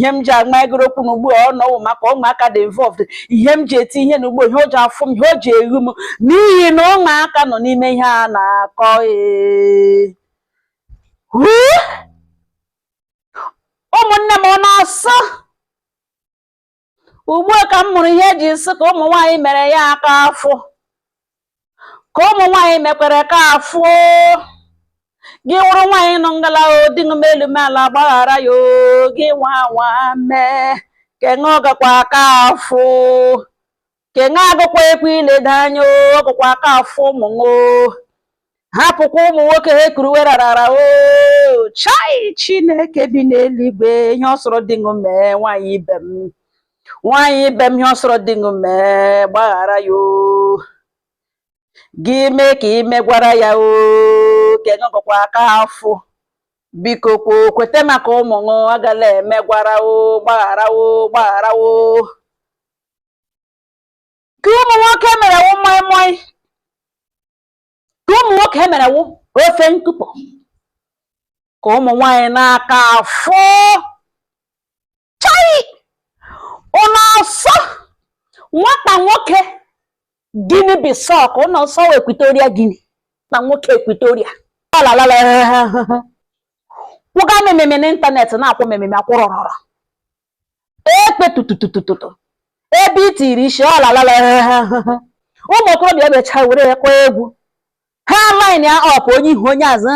ihe m ji agma egoro okwu n'ugbu a ọ nọwụ maka ụmụaka dị involved ihe m ji eti ihe n'ugbo ihe o ji afụ m ihe o ji eghu m n'ihi na ụmụaka nọ n'ime ihe a na-akọ ụmụnne m ọ na-asọ ugbu a ka m mụrụ ihe eji nsị ka ụmụ nwaanyị mere ya aka afọ ka ụmụ nwaanyị mekwere ka afọ gị wụrụ nwaanyị nọ ngala dị m elu m ala gbaghara ya gị nwa nwa mee kenwe ọgakwa aka afọ kenwe agụkwa ekwe ileda anya ọgụkwa aka afọ ụmụ hapụkwa ụmụ nwoke ha ekuru werarara chai Chineke bi n'eluigwe ihe ọ sọrọ dị m mee nwaanyị ibe m ihe ọ sọrọ dị m mee gbaghara ya gị mee ka imegwara ya kenwe ọgụkwa aka afọ biko kwete maka ụmụ agala emegwara gbaghara ka ụmụ nwoke mere wụ moi moi ka ụmụ nwoke mere wụ ofe nkụpọ ka ụmụ nwaanyị n'aka afọ chai ụnọ ọsọ nwata nwoke Guinea Bissau ka ụnọ ọsọ Equatorial Guinea na nwoke Equatoria kwụga mmemme n'ịntanetị na-akwụ mmemme akwụrọrọrọ ekpe tututututu ebe itiri isi ụmụ okorobịa ebecha were ekwe egwu ha line ya ọpụ onye ihu onye azụ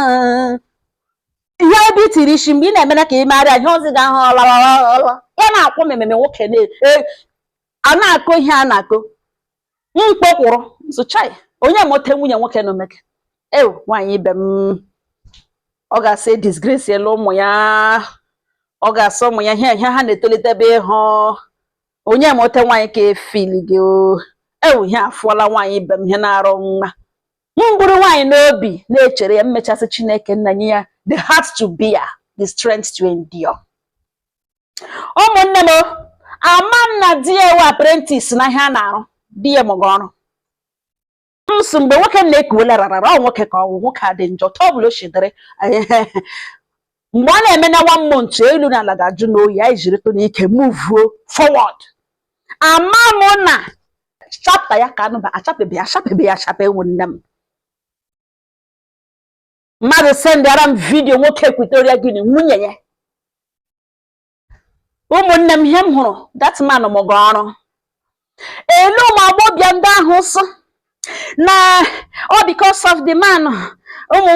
ihe ebe itiri isi mgbe ị na-emere ka ị marịa ihe ozi ga ahụ ya na-akwụ mmemme nwoke a na-akọ ihe a na-akọ mkpọkwụrụ nsụchai onye mote nwunye nwoke na omeke nwaanyị ibe m ọ ga-asị disgrace elu ụmụ ya ọ ga-asị ụmụ ya ihe ha na-etolitebe ịhụ onye mote nwaanyị ka efili gị ihe afụọla nwaanyị ibe m ihe na-arụ mma mbụrụ nwaanyị n'obi na-echere ya mmechasị Chineke nna nye ya the heart to bear, the strength to endure. Ụmụnne m ama m na di ya ewe apprentice na ihe a na-arụ di ya mụrụ ọrụ nsọ mgbe nwoke na-ekuwela rarara ọ nwoke ka ọ nwoke a dị njọ tọbụlụ o shidere mgbe ọ na-eme na 1 month elu na ala ga-ajụ n'oyi anyị jiri tụ n'ike move forward. Ama m na chapta ya ka anụba achapebe ya ụmụnne m. Mmadụ sendara m vidio nwoke Equatorial Guinea nwunye ya. Ụmụnne m ihe m hụrụ that man mụrụ ọrụ elu ụmụ agbọbịa ndị ahụ sọ na ọ because of the man ụmụ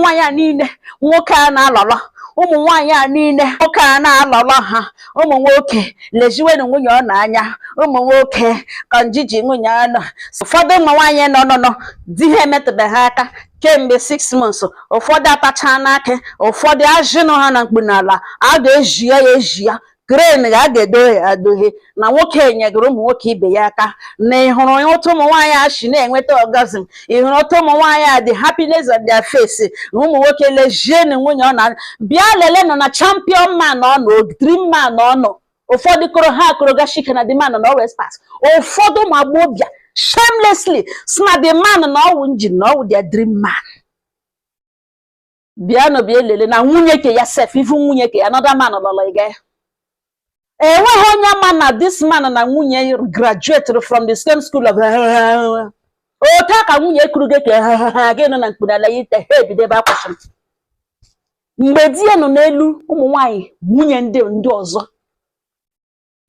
nwaanyị a niile nwoke a na-alọlọ ụmụ nwaanyị a niile nwoke a na-alọlọ ha ụmụ nwoke leziwenu nwunye ọ na-anya ụmụ nwoke ka njiji nwunye anọ ụfọdụ ụmụ nwaanyị nọ di ha emetụbeghị ha aka kemgbe 6 months ụfọdụ atacha n'aka ụfọdụ ajịnụ ha na mkpu n'ala a ga-eji ya kren ga ga-edohe adohe na nwoke enyegoro ụmụ nwoke ibe ya aka na ịhụrụ otu ụmụ nwaanyị a na-enweta orgasm ịhụrụ otu ụmụ nwaanyị a the happiness of their face ụmụ nwoke lejienu nwunye ọ na bịa lele nọ na champion man ọ nọ dream man ọ nọ ụfọdụ koro ha akorogasike na the man na always pass ụfọdụ ụmụ agbọbịa shamelessly si na the man na ọwụ njin na ọwụ their dream man bịa nọ bịa lele na nwunye ke ya sef ifu nwunye ke another man lọlọ ịga ya enweghị onye ma na this man na nwunye graduated from the same school of otu ka nwunye ekuru gị ka gị nọ na mkpunala ya ite ha ebido ebe akwụsịrị mgbe di ya nọ n'elu ụmụ nwaanyị nwunye ndị ọzọ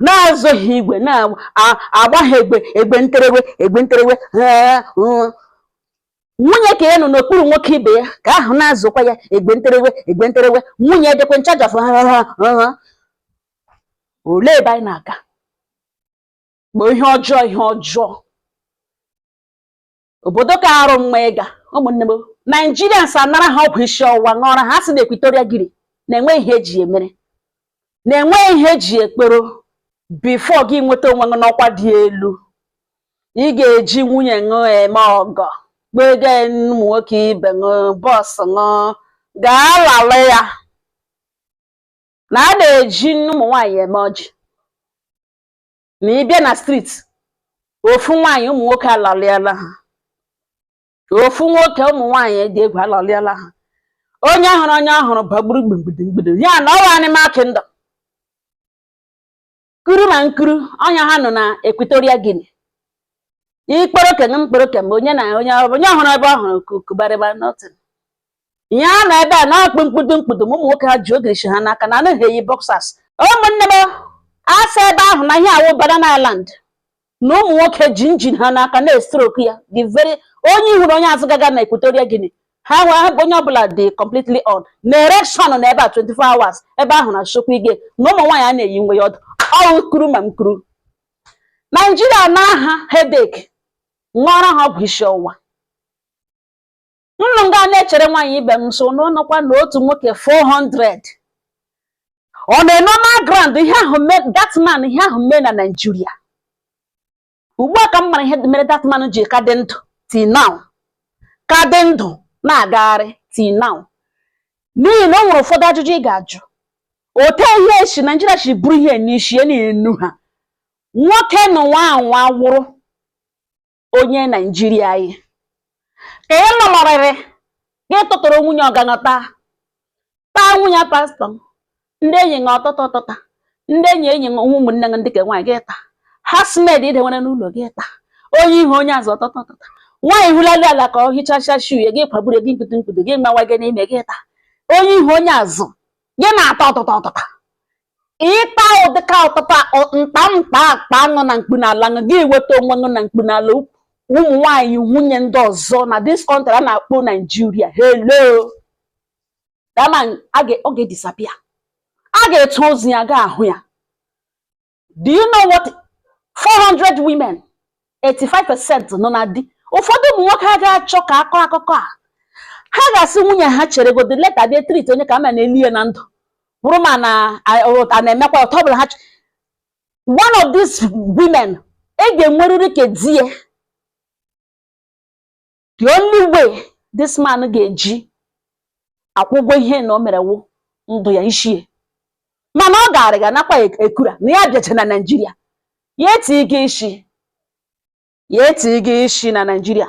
na-azụghị igwe na-agbaghị egbe nterewe nwunye ka ya nọ n'okpuru nwoke ibe ya ka ahụ na-azụkwa ya egbe nterewe nwunye edekwe nchaja olee ebe anyị na-aga bụ ihe ọjọọ obodo ka arụ mma ịga ụmụnne m Naijirians anara ha ọgwụ isi ọwụwa ṅụọra ha si na Equatorial Guinea na-enwe ihe eji emere na-enwe ihe eji ekpero bifo gị nweta onwe gị n'ọkwa dị elu ị ga-eji nwunye ṅụ eme ọgọ gbege ụmụ nwoke ibe ṅụ bọọsụ ṅụ gaa lala ya na a na-eji ụmụ nwaanyị eme ọjị na ịbịa na street ofu nwaanyị ụmụ nwoke alalịala ha ofu nwoke ụmụ nwaanyị dị egwu alalịala ha onye ọhụrụ bagburu gbigbidigbido ya na ọwa animal kingdom kuru ma nkuru ọnya ha nọ na Equatorial Guinea ikporo kenge mkporo kemgbe onye ọhụrụ ebe ọhụrụ kubarịba nothing ya na ebe a na-akpụ mkpudu ụmụ nwoke ha ji ogirishi ha n'aka na anaghị eyi boxers ụmụnne m asa ebe ahụ na ihe awụ Banana Island na ụmụ nwoke ji injin ha n'aka na-estroke ya onye ihuru onye azụ gaga na Equatorial Guinea ha bụ onye ọbụla dị completely on na erection na ebe a 24 hours ebe ahụ na shokwa ige na ụmụ nwaanyị a na-eyi nwe ya ọrụ kuru ma mkuru Naijiria na aha headache ṅụọrọ ha ọgwụ isi ọwụwa nnụ nga na-echere nwaanyị ibe m nso n'ọnọkwa na otu nwoke 400 ọ na-eno na grand ihe ahụ that man ihe ahụ mee na Naijiria ugbu a ka m mara ihe mere that man ji ka dị ndụ till now ka dị ndụ na-agagharị till now n'ihi na o nwere ụfọdụ ajụjụ ị ga-ajụ ote ihe esi Naijiria si bụrụ ihe n'isi na-enu ha nwoke na nwa wụrụ onye Naijiria anyị ka ị lọlọrịrị gị tụtụrụ nwunye ọganọta taa nwunye pastọ ndị enyi nga ọtọta ndị enyi nga ụmụnne nga ndị ke nwaanyị gị taa ha smed ide nwere n'ụlọ gị taa onye ihu onye azụ ọtọta nwaanyị hụlalị ala ka ọ hichacha shuye gị kwagburu gị mkpudu gị gbanwe gị n'ime gị taa onye ihu onye azụ gị na-ata ọtụtụ ịta ụdịka ọtụtụ mkpa akpa aṅụ na mkpu n'ala gị weta onwe gị na mkpu n'ala ụmụ nwaanyị nwunye ndị ọzọ na this country a na-akpọ Naijiria hello ọ ga-edisapia a ga-etu ozi ya ga ahụ ya do you know what 400 women 85% nọ na di ụfọdụ ụmụ nwoke ha ga-achọ ka akọ akụkọ a ha ga-asị nwunye ha chere godi leta bịa trit onye ka ama na-eli ya na ndụ bụrụ ma na-emekwa ụtọ ọbụla ha one of these women ga-enwerịrị ka die the only way this man ga-eji akwụgwọ ihe na o mere wụ ndụ ya ishie mana ọ ga nakwa ekura na ya bịacha na Naijiria ya etighị isi na Naijiria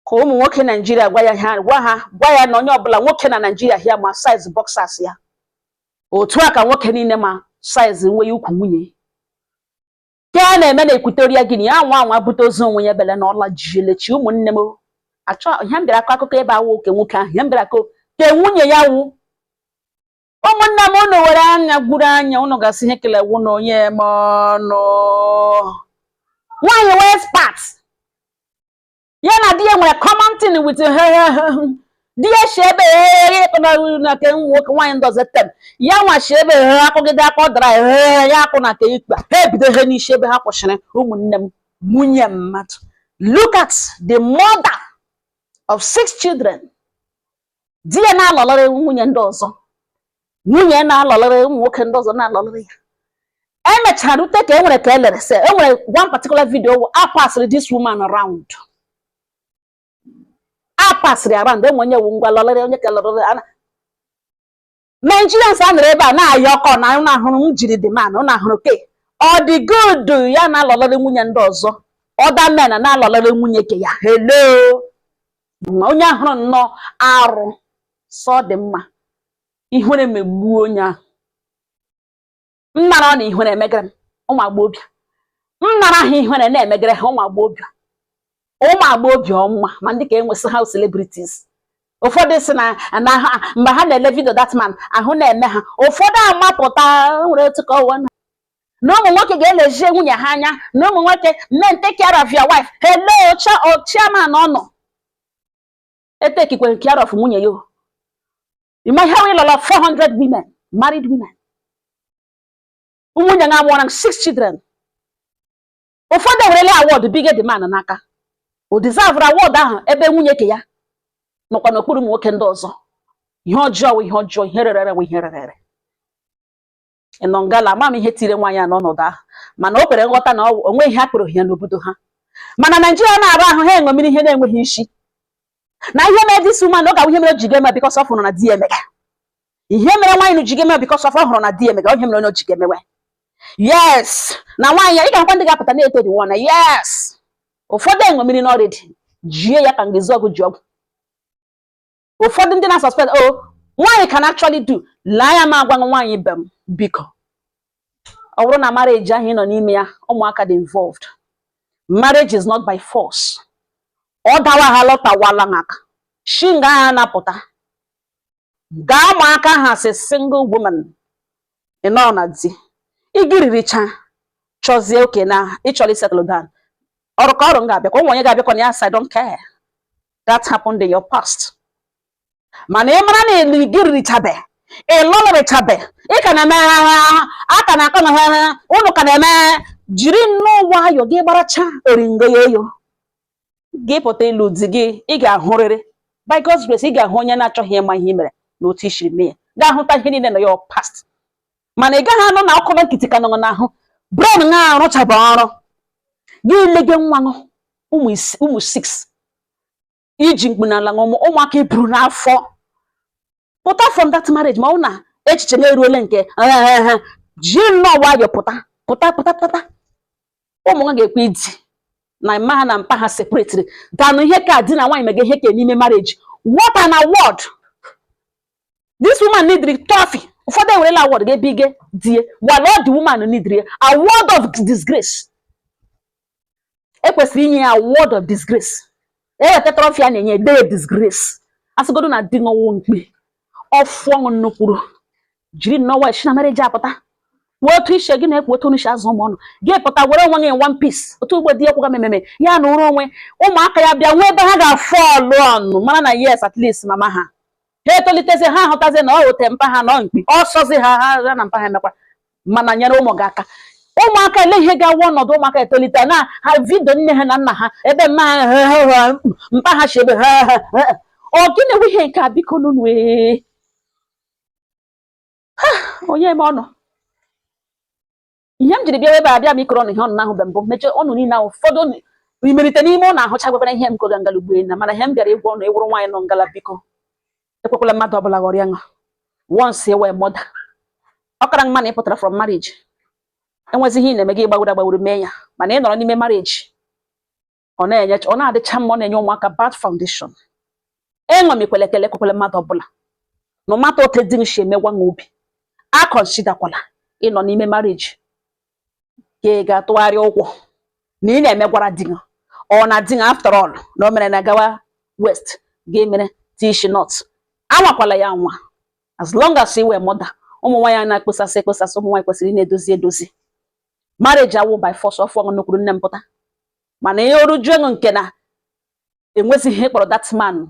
ka ụmụ nwoke Naijiria gwa ya na onye ọbụla nwoke na Naijiria ya ma size boxers ya otu a ka nwoke niile ma size nwe ukwu nwunye ke a na-eme na Equatorial Guinea anwa bute ozu onwe ya bele na ọla jielechi ụmụnne m achọ ihe m bịara akọ akụkọ ebe awụ oke nwoke ahụ ihe m bịara akọ ke nwunye ya wụ ụmụnne m unu were anya gburu anya unu gasị ihe kele wụ na onye eme ọnụ nwaanyị wee spat ya na di ya nwere common thing with di ya shi ebe na ke nwoke nwaanyị ndozi tem ya nwa shi ebe akụgide aka ọ dara ya akụ na ke ikpa ha ebido ihe n'isi ebe ha kwụsịrị ụmụnne m nwunye mmadụ look at the mother of 6 children di ya na-alọlọrị nwunye ndị ọzọ nwunye na-alọlọrị ụmụ nwoke ndị ọzọ na-alọlọrị ya emechara rute ka enwere ka elere se enwere one particular video a passed this woman around enwe onye wu ngwa lọlọrị onye ka lọlọrị Nigerians a nọrọ ebe a na-ayọ ọkọ na ụnụ ahụrụ m jiri dị man ụnụ ahụrụ ke ọ dị good ya na-alọlọrị nwunye ndị ọzọ ọda men na-alọlọrị nwunye ke ya hello onye ahụrụ nnọọ arụ sọ dị mma ihere megbuo onye ahụ nnara ọ na ihere emegere m ụmụ agbọghọbịa nnara ha ihere na-emegere ha ụmụ agbọghọbịa ọma ma ndị ka enwesị ha celebrities ụfọdụ si na mgbe ha na-ele video that man ahụ na-eme ha ụfọdụ amapụta nwere otu ka ọwa na ụmụ nwoke ga-elezie nwunye ha anya na ụmụ nwoke men take care of your wife hello chairman ọnọ etekikwe care of nwunye ya ịma ihe we lọla 400 women married women nwunye nga mụọra 6 children ụfọdụ werele award bige the man n'aka o deserve award ahụ ebe nwunye ke ya nọkwa n'okpuru ụmụ nwoke ndị ọzọ ihe ọjọọ ihe rere ịnọ ngala ama m ihe tiri nwaanyị a n'ọnọdụ ahụ mana o kwere nghọta na onwe ihe akpụrụ ya n'obodo ha mana Naijiria na-arụ ahụ ha eṅomiri ihe na-enweghị isi na ihe mere dis woman ọ ga ihe mere o ji ga-eme because of hụrụ na di emega ihe mere nwaanyị ji ga-eme because of ọhụrụ na di emega ihe mere onye o ji ga-emewe yes na nwaanyị ị ga-akwa ndị ga-apụta na-eto dị nwa na yes ụfọdụ eṅomiri n'ọrịdị jie ya ka ngezi ọgụ ji ọgwụ ụfọdụ ndị na-suspect nwaanyị can actually do laa ya ma agwa nwaanyị be m biko Ọwụrụ na marriage ahụ nọ n'ime ya ụmụaka dị involved. Marriage is not by force. Ọ dawa ha lọtawala maka shinga ha napụta. Gaa ụmụaka ha as a single woman ịnọ na di. Igiriricha chọzie oke na ịchọrọ settle down. Ọrụ ka ọrụ ga-abịakwa ụmụ onye ga-abịakwa na ya I don't care. That happened in your past. Mana ị mara na igiririchabe ịlọlọrichabe ị ka na-eme aka na aka na ha ụnụ ka na-eme jiri nnọọ nwayọ gị gbaracha oringo yoyo gị pụta ịlụ di gị ị ga-ahụrịrị by God's grace ị ga-ahụ onye na-achọghị ịma ihe mere na otu ishiri mee ga-ahụta ihe niile na your past. Mana ị gaghị anụ na ọkụ nkịtị ka nọ n'ahụ brain nga arụchaba ọrụ gị lege nwa ụmụ 6 iji mkpu n'ala ụmụaka eburu n'afọ pụta from that marriage ma ọ na echiche na-eruole nke ji nnọọ nwayọ pụta ụmụ nwa ga-ekwe idi na mma ha na mpa ha separately danụ ihe ka di na nwaanyị mega ihe ka n'ime marriage. What an award! This woman need trophy. Ụfọdụ ewerela award ga-ebige die while all the woman need award of disgrace. Ekwesịrị inye award of disgrace. Eweta trophy a na-enye de disgrace. Asịgodo na di n'ọnwụ mkpe ọfụ ọṅụ nnukwuru jiri nnọọ esi na marriage apụta otu ishe gị na-ekwu otu unu si azụ ụmụ ọnụ gị pụta were onwe gị in one piece otu ugbo di ekwuga mememe ya na ụrụ onwe ụmụaka ya bịa nwee ebe ha ga-afọ ọlụ ọnụ mara na yes at least mama ha etolitezi ha ahụtazi na ọ ote mpa ha nọ mkpi ọsọzi ha na mpa ha emekwa mana nyere ụmụ gị aka. Ụmụaka ele ihe ga-awa ọnọdụ ụmụaka etolite na ha vidio nne ha na nna ha ebe mpa ha si ebe ọ gịnị nwe ihe nke a biko nunu onye eme ọnụ ihe m jiri bịa ebe abịa mikro ọnụ ihe ọnụ ahụ be mbụ mechie ọnụ niile ahụ ụfọdụ imerite n'ime ụlọ ahụcha gwebere ihe m koga ngala ugbo na mana ihe m bịara ịgwa ọnụ ewuru nwaanyị nọ ngala biko ekwekwala mmadụ ọbụla ghọrọ ya ṅụ once ewe mother ọkara mma na ị pụtara from marriage enwezi ihe ị na-eme gị gbawuru mee ya mana ị nọrọ n'ime marriage ọ na-adịcha mma ọ na-enye ụmụaka bad foundation. Enwe m ekwele mmadụ ọbụla no matter otu di nshi emegwa nwa obi a considerkwala ịnọ n'ime marriage ka ga-atụgharị ụkwụ na ị na-emegwara di gị ọ na di gị after all na o mere na gawa west ga-emere tishi not anwakwala ya nwa as long as you were mother. Ụmụ nwaanyị na-ekpesasị ụmụ nwaanyị kwesịrị na-edozi marriage awụ by force ọfụ ọṅụ n'okwuru nne m pụta mana ihe oruju ego nke na enwezi ihe kpọrọ that man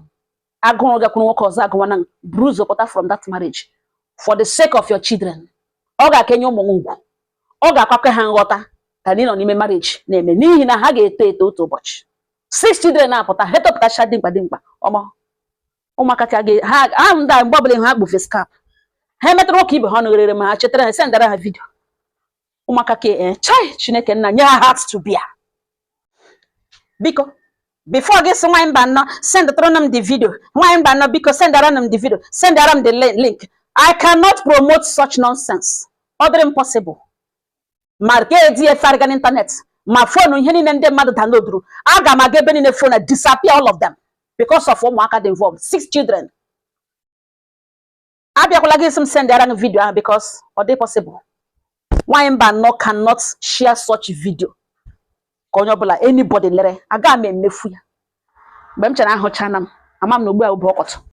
agụrụ gakwuru nwoke ọzọ agụwana bruise pụta from that marriage for the sake of your children. Ọ ga-akenye ụmụ ugwu ọ ga-akwakọ ha nghọta ka ndị nọ n'ime marriage na-eme n'ihi na ha ga-eto otu ụbọchị 6 children na-apụta ha etopụtacha dimkpa ụmụaka ka ha ndị mgbe ọbụla ha kpu face cap ha emetụrụ ụka ibe ha ọnụgherere ma ha chetara ha sendara ha vidio ụmụaka ka chai Chineke nna nye ha heart to bear. Biko before gị sị nwaanyị mba nnọọ sendara m the video nwaanyị mba nnọọ biko sendara m the video sendara m the link. I cannot promote such nonsense. Ọ dịrị impossible. Ma ga-edi efarịga n'internet ma fonu ihe niile ndị mmadụ downloaduru aga m aga ebe niile phone disappear all of them because of ụmụaka dị involved 6 children. Abịakwala gị sị m sendara m video ahụ because ọ dị possible. Nwaanyị mba nnọọ cannot share such video ka onye ọbụla anybody lere aga m emefu ya mgbe m chere ahụcha na m ama m na ugbu a bụ ọkọtụ